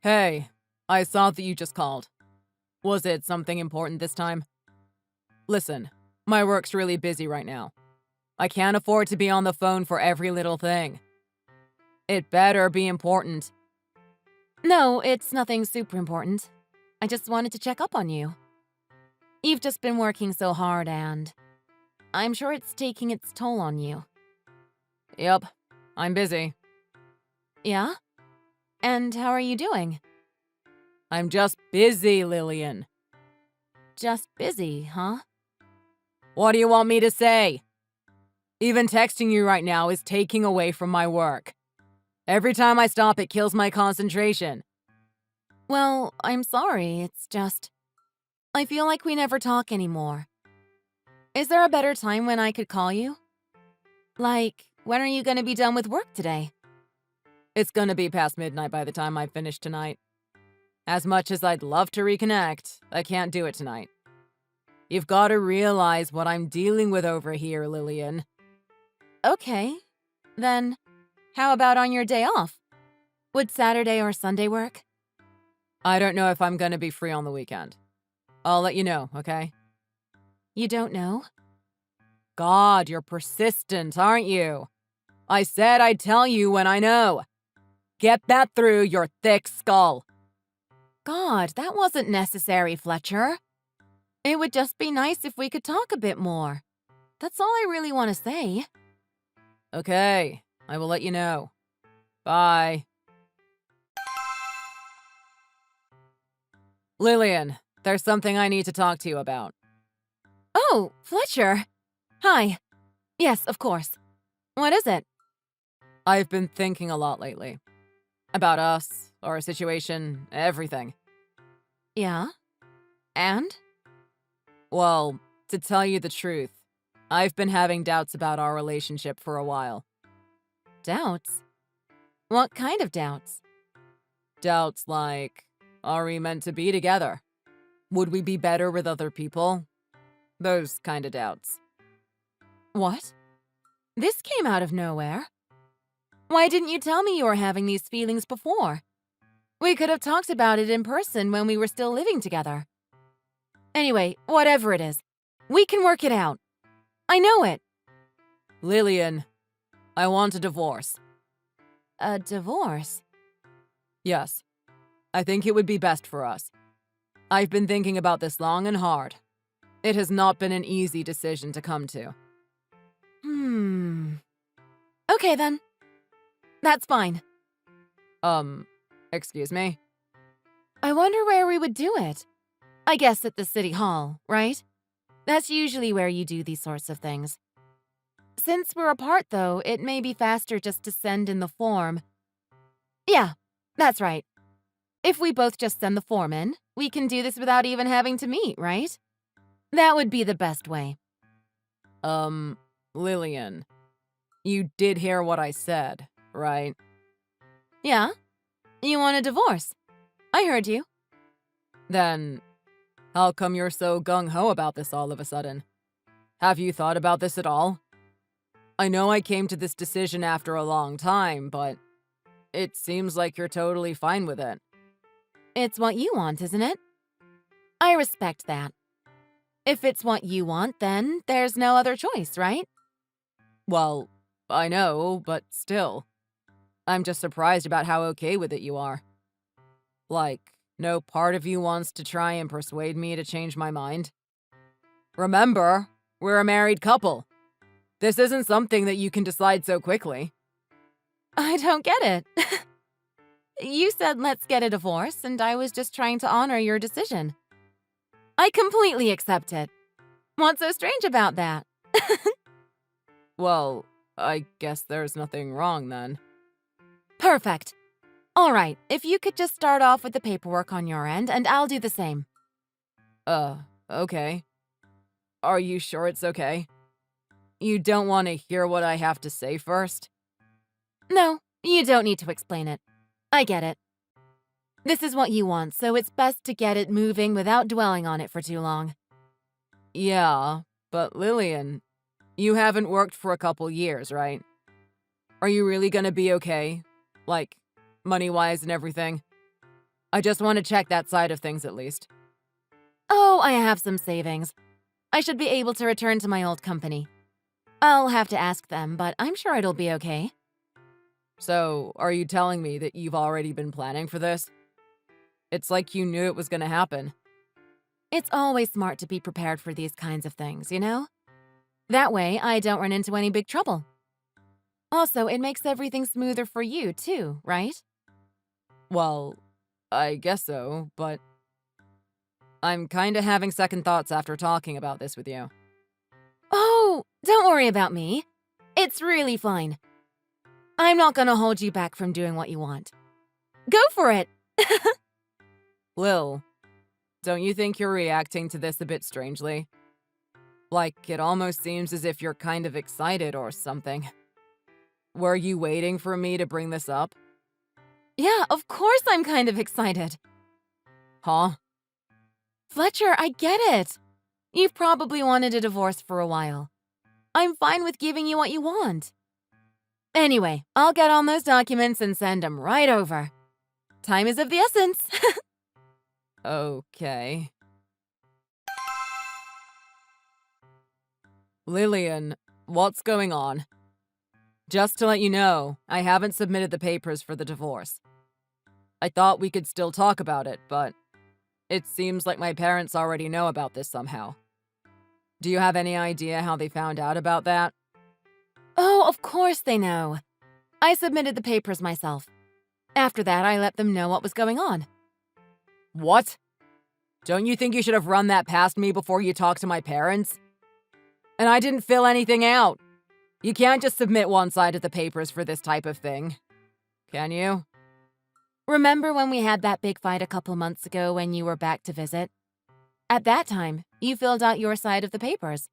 Hey, I saw that you just called. Was it something important this time? Listen, my work's really busy right now. I can't afford to be on the phone for every little thing. It better be important. No, it's nothing super important. I just wanted to check up on you. You've just been working so hard and I'm sure it's taking its toll on you. Yep, I'm busy. Yeah? And how are you doing? I'm just busy, Lillian. Just busy, huh? What do you want me to say? Even texting you right now is taking away from my work. Every time I stop, it kills my concentration. Well, I'm sorry, it's just… I feel like we never talk anymore. Is there a better time when I could call you? Like, when are you gonna be done with work today? It's gonna be past midnight by the time I finish tonight. As much as I'd love to reconnect, I can't do it tonight. You've gotta realize what I'm dealing with over here, Lillian. Okay. Then, how about on your day off? Would Saturday or Sunday work? I don't know if I'm gonna be free on the weekend. I'll let you know, okay? You don't know? God, you're persistent, aren't you? I said I'd tell you when I know. Get that through your thick skull. God, that wasn't necessary, Fletcher. It would just be nice if we could talk a bit more. That's all I really want to say. Okay, I will let you know. Bye. Lillian, there's something I need to talk to you about. Oh, Fletcher. Hi. Yes, of course. What is it? I've been thinking a lot lately. About us, our situation, everything. Yeah? And? Well, to tell you the truth, I've been having doubts about our relationship for a while. Doubts? What kind of doubts? Doubts like, are we meant to be together? Would we be better with other people? Those kind of doubts. What? This came out of nowhere. Why didn't you tell me you were having these feelings before? We could have talked about it in person when we were still living together. Anyway, whatever it is, we can work it out. I know it. Lillian, I want a divorce. A divorce? Yes, I think it would be best for us. I've been thinking about this long and hard. It has not been an easy decision to come to. Okay then. That's fine. Excuse me? I wonder where we would do it. I guess at the city hall, right? That's usually where you do these sorts of things. Since we're apart, though, it may be faster just to send in the form. Yeah, that's right. If we both just send the form in, we can do this without even having to meet, right? That would be the best way. Lillian, you did hear what I said, right? Yeah? You want a divorce? I heard you. Then, how come you're so gung-ho about this all of a sudden? Have you thought about this at all? I know I came to this decision after a long time, but it seems like you're totally fine with it. It's what you want, isn't it? I respect that. If it's what you want, then there's no other choice, right? Well, I know, but still. I'm just surprised about how okay with it you are. Like, no part of you wants to try and persuade me to change my mind? Remember, we're a married couple. This isn't something that you can decide so quickly. I don't get it. You said let's get a divorce, and I was just trying to honor your decision. I completely accept it. What's so strange about that? Well, I guess there's nothing wrong then. Perfect. All right, if you could just start off with the paperwork on your end, and I'll do the same. Okay. Are you sure it's okay? You don't want to hear what I have to say first? No, you don't need to explain it. I get it. This is what you want, so it's best to get it moving without dwelling on it for too long. Yeah, but Lillian, you haven't worked for a couple years, right? Are you really gonna be okay? Like, money-wise and everything? I just want to check that side of things at least. Oh, I have some savings. I should be able to return to my old company. I'll have to ask them, but I'm sure it'll be okay. So, are you telling me that you've already been planning for this? It's like you knew it was gonna happen. It's always smart to be prepared for these kinds of things, you know? That way, I don't run into any big trouble. Also, it makes everything smoother for you, too, right? Well, I guess so, but I'm kinda having second thoughts after talking about this with you. Oh, don't worry about me. It's really fine. I'm not gonna hold you back from doing what you want. Go for it! Lil, don't you think you're reacting to this a bit strangely? Like, it almost seems as if you're kind of excited or something. Were you waiting for me to bring this up? Yeah, of course I'm kind of excited. Huh? Fletcher, I get it. You've probably wanted a divorce for a while. I'm fine with giving you what you want. Anyway, I'll get on those documents and send them right over. Time is of the essence. Okay. Lillian, what's going on? Just to let you know, I haven't submitted the papers for the divorce. I thought we could still talk about it, but it seems like my parents already know about this somehow. Do you have any idea how they found out about that? Oh, of course they know. I submitted the papers myself. After that, I let them know what was going on. What? Don't you think you should have run that past me before you talked to my parents? And I didn't fill anything out. You can't just submit one side of the papers for this type of thing. Can you? Remember when we had that big fight a couple months ago when you were back to visit? At that time, you filled out your side of the papers.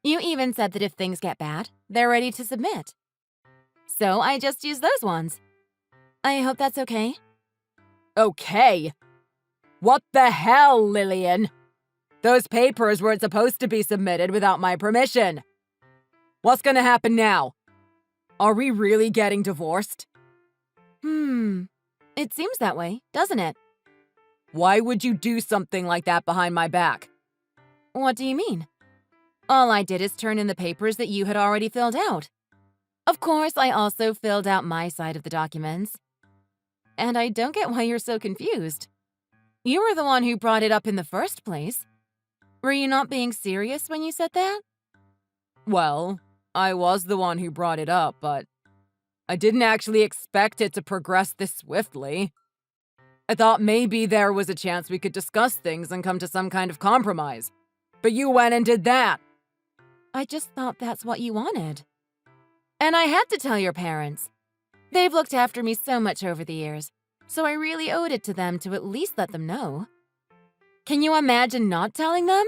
You even said that if things get bad, they're ready to submit. So I just used those ones. I hope that's okay. Okay. What the hell, Lillian? Those papers weren't supposed to be submitted without my permission. What's gonna happen now? Are we really getting divorced? It seems that way, doesn't it? Why would you do something like that behind my back? What do you mean? All I did is turn in the papers that you had already filled out. Of course, I also filled out my side of the documents. And I don't get why you're so confused. You were the one who brought it up in the first place. Were you not being serious when you said that? Well, I was the one who brought it up, but I didn't actually expect it to progress this swiftly. I thought maybe there was a chance we could discuss things and come to some kind of compromise. But you went and did that. I just thought that's what you wanted. And I had to tell your parents. They've looked after me so much over the years, so I really owed it to them to at least let them know. Can you imagine not telling them?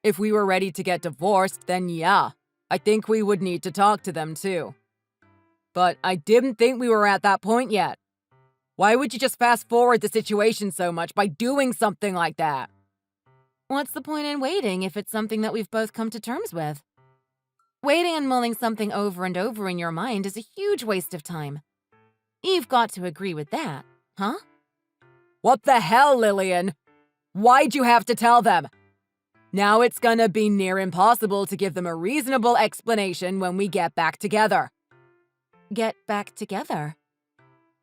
If we were ready to get divorced, then yeah, I think we would need to talk to them too. But I didn't think we were at that point yet. Why would you just fast forward the situation so much by doing something like that? What's the point in waiting if it's something that we've both come to terms with? Waiting and mulling something over and over in your mind is a huge waste of time. You've got to agree with that, huh? What the hell, Lillian? Why'd you have to tell them? Now it's gonna be near impossible to give them a reasonable explanation when we get back together. Get back together?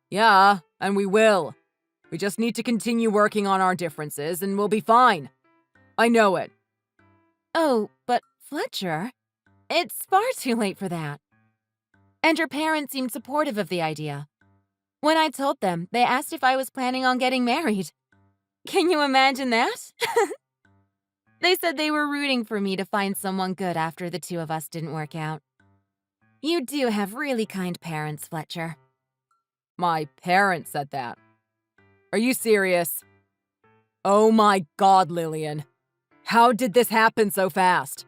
Yeah, and we will. We just need to continue working on our differences and we'll be fine. I know it. Oh, but Fletcher, it's far too late for that. And your parents seemed supportive of the idea. When I told them, they asked if I was planning on getting married. Can you imagine that? They said they were rooting for me to find someone good after the two of us didn't work out. You do have really kind parents, Fletcher. My parents said that. Are you serious? Oh my God, Lillian. How did this happen so fast?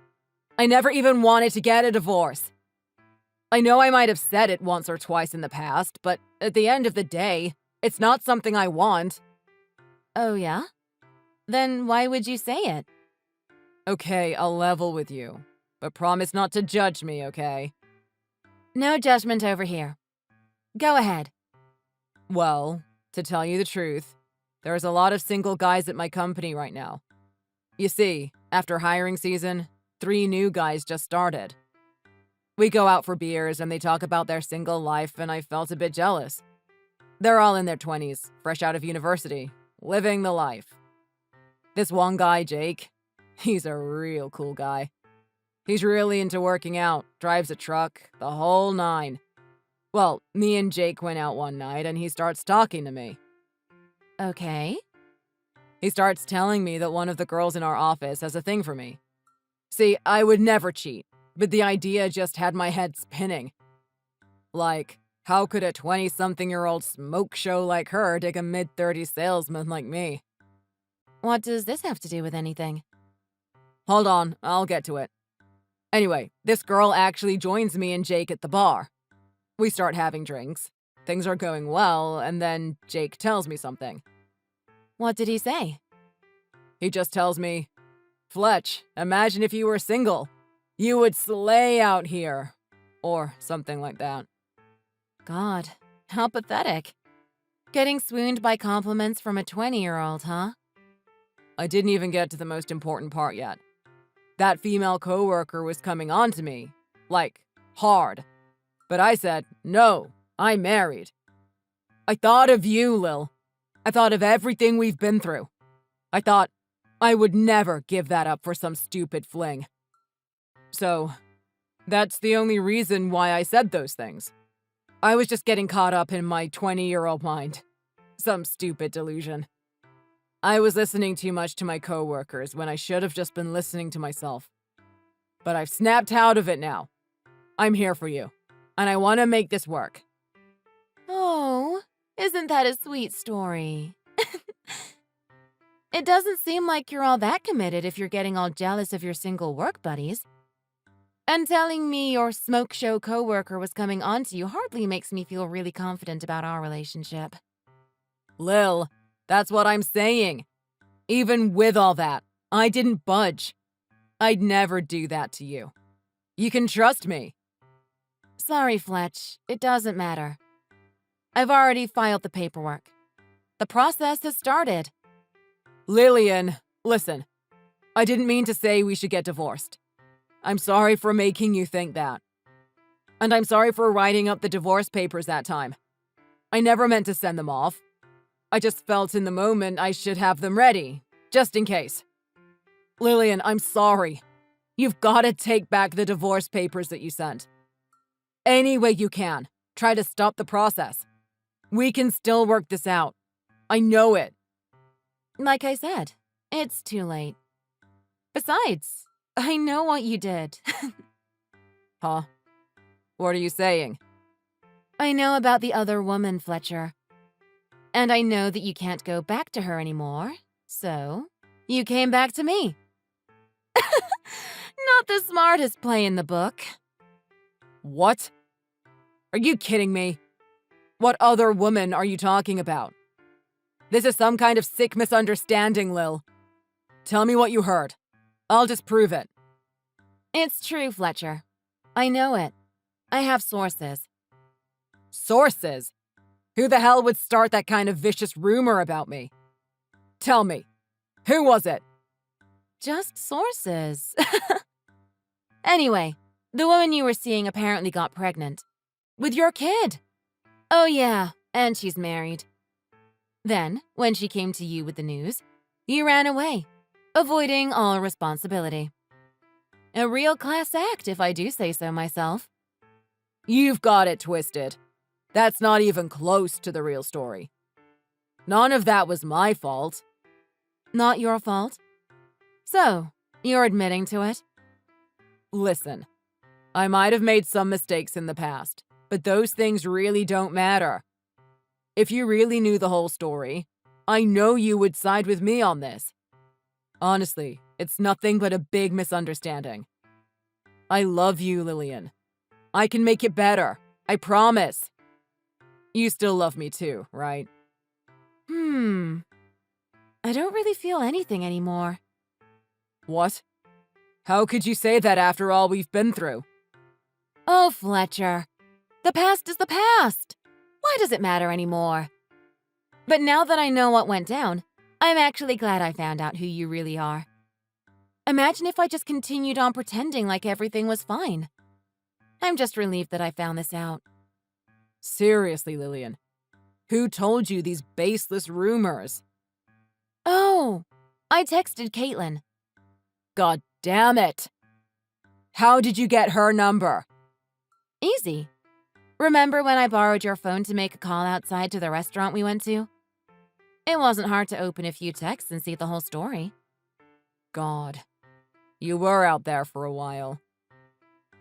I never even wanted to get a divorce. I know I might have said it once or twice in the past, but at the end of the day, it's not something I want. Oh, yeah? Then why would you say it? Okay, I'll level with you, but promise not to judge me, okay? No judgment over here. Go ahead. Well, to tell you the truth, there's a lot of single guys at my company right now. You see, after hiring season, 3 new guys just started. We go out for beers and they talk about their single life, and I felt a bit jealous. They're all in their 20s, fresh out of university, living the life. This one guy, Jake, he's a real cool guy. He's really into working out, drives a truck, the whole nine. Well, me and Jake went out one night and he starts talking to me. Okay. He starts telling me that one of the girls in our office has a thing for me. See, I would never cheat, but the idea just had my head spinning. Like, how could a 20-something-year-old smoke show like her dig a mid-30s salesman like me? What does this have to do with anything? Hold on, I'll get to it. Anyway, this girl actually joins me and Jake at the bar. We start having drinks. Things are going well, and then Jake tells me something. What did he say? He just tells me, "Fletch, imagine if you were single. You would slay out here." Or something like that. God, how pathetic. Getting swooned by compliments from a 20-year-old, huh? I didn't even get to the most important part yet. That female coworker was coming on to me. Like, hard. But I said, no, I'm married. I thought of you, Lil. I thought of everything we've been through. I thought I would never give that up for some stupid fling. So, that's the only reason why I said those things. I was just getting caught up in my 20-year-old mind. Some stupid delusion. I was listening too much to my coworkers when I should have just been listening to myself. But I've snapped out of it now. I'm here for you, and I want to make this work. Oh, isn't that a sweet story? It doesn't seem like you're all that committed if you're getting all jealous of your single work buddies. And telling me your smoke show coworker was coming on to you hardly makes me feel really confident about our relationship. Lil, that's what I'm saying. Even with all that, I didn't budge. I'd never do that to you. You can trust me. Sorry, Fletch. It doesn't matter. I've already filed the paperwork. The process has started. Lillian, listen. I didn't mean to say we should get divorced. I'm sorry for making you think that. And I'm sorry for writing up the divorce papers that time. I never meant to send them off. I just felt in the moment I should have them ready, just in case. Lillian, I'm sorry. You've got to take back the divorce papers that you sent. Any way you can, try to stop the process. We can still work this out. I know it. Like I said, it's too late. Besides, I know what you did. Huh? What are you saying? I know about the other woman, Fletcher. And I know that you can't go back to her anymore, so you came back to me. Not the smartest play in the book. What? Are you kidding me? What other woman are you talking about? This is some kind of sick misunderstanding, Lil. Tell me what you heard. I'll disprove it. It's true, Fletcher. I know it. I have sources. Sources? Who the hell would start that kind of vicious rumor about me? Tell me, who was it? Just sources. Anyway, the woman you were seeing apparently got pregnant. With your kid. Oh yeah, and she's married. Then, when she came to you with the news, you ran away, avoiding all responsibility. A real class act, if I do say so myself. You've got it twisted. That's not even close to the real story. None of that was my fault. Not your fault? So, you're admitting to it? Listen, I might have made some mistakes in the past, but those things really don't matter. If you really knew the whole story, I know you would side with me on this. Honestly, it's nothing but a big misunderstanding. I love you, Lillian. I can make it better. I promise. You still love me too, right? I don't really feel anything anymore. What? How could you say that after all we've been through? Oh, Fletcher. The past is the past. Why does it matter anymore? But now that I know what went down, I'm actually glad I found out who you really are. Imagine if I just continued on pretending like everything was fine. I'm just relieved that I found this out. Seriously, Lillian. Who told you these baseless rumors? Oh, I texted Caitlin. God damn it! How did you get her number? Easy. Remember when I borrowed your phone to make a call outside to the restaurant we went to? It wasn't hard to open a few texts and see the whole story. God. You were out there for a while.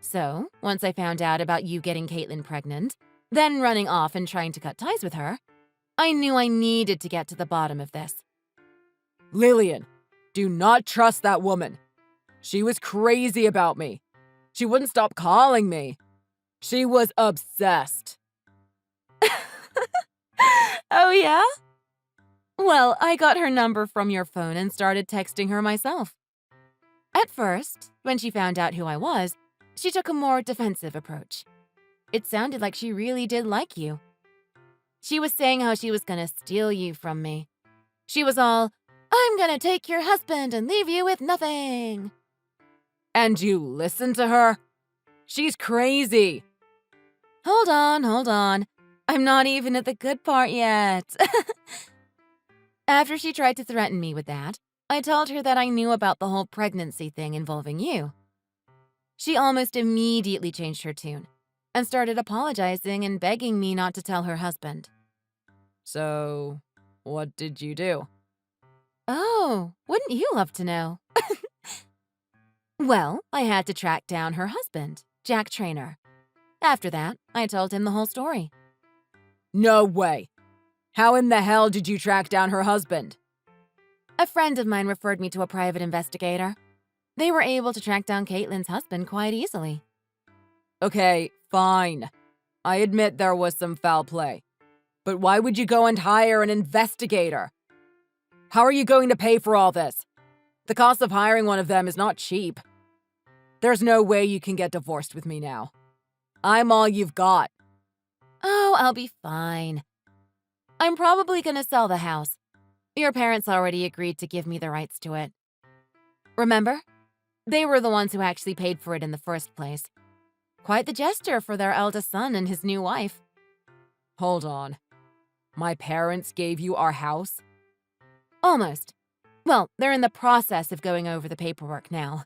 So, once I found out about you getting Caitlin pregnant, then running off and trying to cut ties with her, I knew I needed to get to the bottom of this. Lillian, do not trust that woman. She was crazy about me. She wouldn't stop calling me. She was obsessed. Oh, yeah? Well, I got her number from your phone and started texting her myself. At first, when she found out who I was, she took a more defensive approach. It sounded like she really did like you. She was saying how she was gonna steal you from me. She was all, "I'm gonna take your husband and leave you with nothing." And you listen to her? She's crazy. Hold on. I'm not even at the good part yet. After she tried to threaten me with that, I told her that I knew about the whole pregnancy thing involving you. She almost immediately changed her tune and started apologizing and begging me not to tell her husband. So, what did you do? Oh, wouldn't you love to know? Well, I had to track down her husband, Jack Traynor. After that, I told him the whole story. No way. How in the hell did you track down her husband? A friend of mine referred me to a private investigator. They were able to track down Caitlin's husband quite easily. Okay, fine. I admit there was some foul play. But why would you go and hire an investigator? How are you going to pay for all this? The cost of hiring one of them is not cheap. There's no way you can get divorced with me now. I'm all you've got. Oh, I'll be fine. I'm probably gonna sell the house. Your parents already agreed to give me the rights to it. Remember? They were the ones who actually paid for it in the first place. Quite the gesture for their eldest son and his new wife. Hold on. My parents gave you our house? Almost. Well, they're in the process of going over the paperwork now.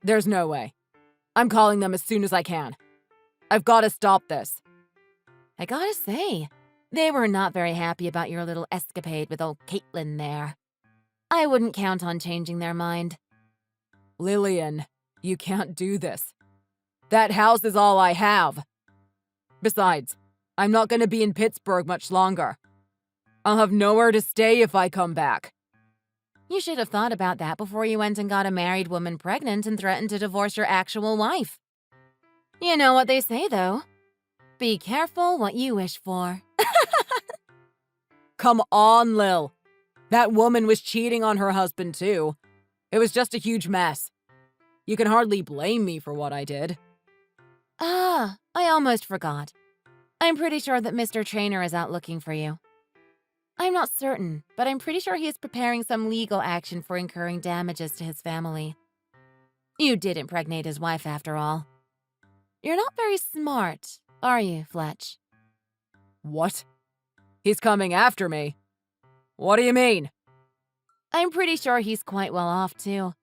There's no way. I'm calling them as soon as I can. I've got to stop this. I gotta say, they were not very happy about your little escapade with old Caitlin there. I wouldn't count on changing their mind. Lillian, you can't do this. That house is all I have. Besides, I'm not going to be in Pittsburgh much longer. I'll have nowhere to stay if I come back. You should have thought about that before you went and got a married woman pregnant and threatened to divorce your actual wife. You know what they say, though. Be careful what you wish for. Come on, Lil. That woman was cheating on her husband, too. It was just a huge mess. You can hardly blame me for what I did. Ah, I almost forgot. I'm pretty sure that Mr. Traynor is out looking for you. I'm not certain, but I'm pretty sure he is preparing some legal action for incurring damages to his family. You did impregnate his wife, after all. You're not very smart, are you, Fletch? What? He's coming after me? What do you mean? I'm pretty sure he's quite well off, too.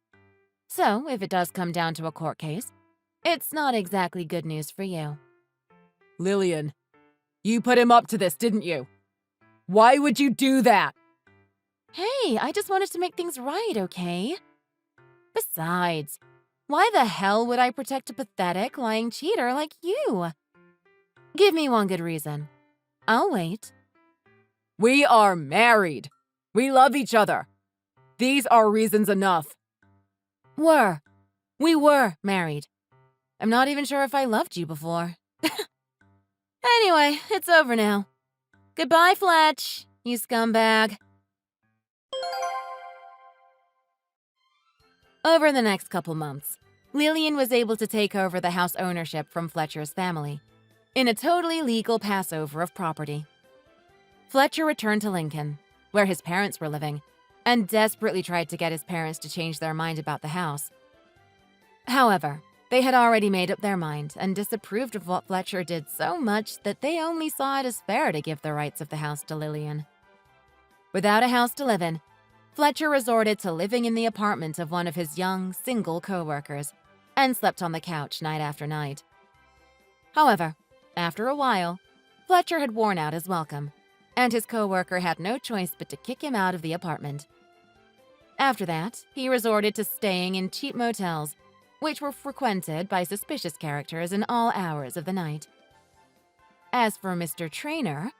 So, if it does come down to a court case, it's not exactly good news for you. Lillian, you put him up to this, didn't you? Why would you do that? Hey, I just wanted to make things right, okay? Besides, why the hell would I protect a pathetic, lying cheater like you? Give me one good reason. I'll wait. We are married. We love each other. These are reasons enough. We were married. I'm not even sure if I loved you before. Anyway, it's over now. Goodbye, Fletch, you scumbag. Over the next couple months, Lillian was able to take over the house ownership from Fletcher's family in a totally legal passover of property. Fletcher returned to Lincoln, where his parents were living, and desperately tried to get his parents to change their mind about the house. However, they had already made up their mind and disapproved of what Fletcher did so much that they only saw it as fair to give the rights of the house to Lillian. Without a house to live in, Fletcher resorted to living in the apartment of one of his young, single co-workers and slept on the couch night after night. However, after a while, Fletcher had worn out his welcome, and his co-worker had no choice but to kick him out of the apartment. After that, he resorted to staying in cheap motels, which were frequented by suspicious characters in all hours of the night. As for Mr. Traynor,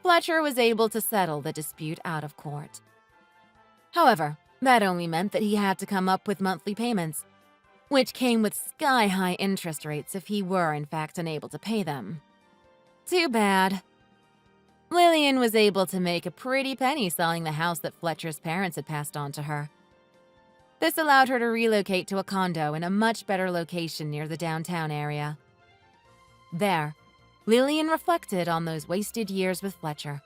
Fletcher was able to settle the dispute out of court. However, that only meant that he had to come up with monthly payments, which came with sky-high interest rates if he were in fact unable to pay them. Too bad. Lillian was able to make a pretty penny selling the house that Fletcher's parents had passed on to her. This allowed her to relocate to a condo in a much better location near the downtown area. There, Lillian reflected on those wasted years with Fletcher,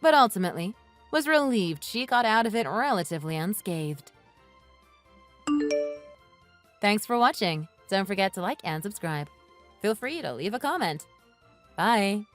but ultimately was relieved she got out of it relatively unscathed. Thanks for watching. Don't forget to like and subscribe. Feel free to leave a comment. Bye.